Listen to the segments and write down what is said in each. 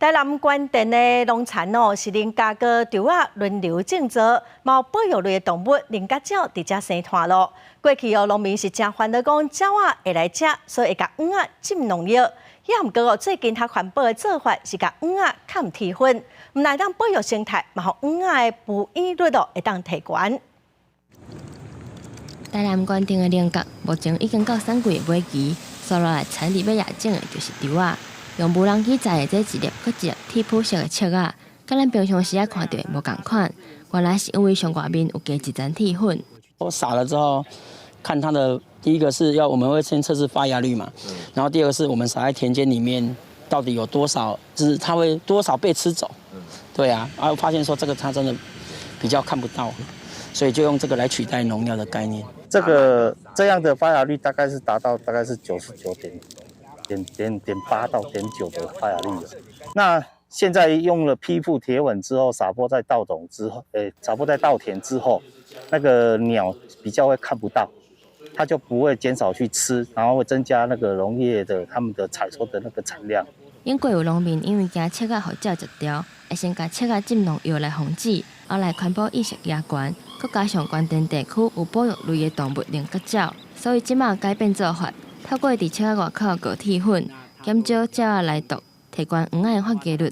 台南关田的农田是林家哥稻仔轮流种植，毛保育类的动物林家鸟伫遮生团咯。过去农民是真烦恼讲鸟仔会来食，所以会甲蚵仔浸农药。也毋过最近较环保的做法是甲蚵仔砍铁粉，毋但当保育生态，嘛互蚵仔的捕鱼率会当提悬。台南关田的林角目前已经到产季的尾期，所落来产地要野种的就是稻仔。用无人机载的这一粒搁一粒铁肤色的切仔，甲咱平常时啊看到的无共款。原来是因为上外面有加一层铁粉。我撒了之后，看它的第一个是我们会先测试发芽率嘛，然后第二个是我们撒在田间里面到底有多少，就是它会多少被吃走。对啊，然后发现说这个它真的比较看不到，所以就用这个来取代农药的概念。这样的发芽率大概是达到大概是99.8到0.9的发芽率了。那现在用了批复铁粉之后，撒播在稻种之后，撒播在稻田之后，那个鸟比较会看不到，它就不会减少去吃，然后会增加那个农业的他们的采收的那个产量。因过有农民因为惊切仔互鸟食掉，会先甲切仔浸农药来防治，后来环保意识也悬，佮加上关田地区有保育类的动物林角鸟，所以即马改变做法。透过伫切仔外口搞铁粉，减少鸟仔来毒，提高蚵仔的发芽率。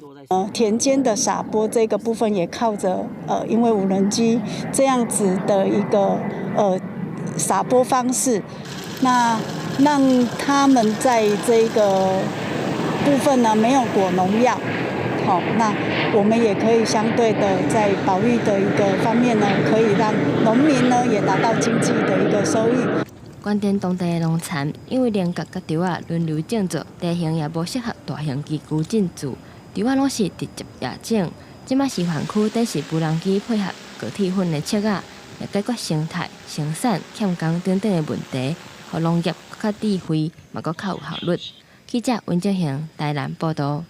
田间的撒播这个部分也靠着因为无人机这样子的一个撒播方式，那让他们在这个部分呢没有裹农药，好，那我们也可以相对的在保育的一个方面呢，可以让农民呢也达到经济的一个收益。关田当地的农田，因为林角甲稻仔轮流种植，地形也无适合大型机具进驻，稻仔拢是直接野种。即马示范区底是无人机配合高铁粉的切仔，来解决生态、生产欠工等等的问题，互农业更较智慧，嘛更较有效率。记者温正雄台南报道。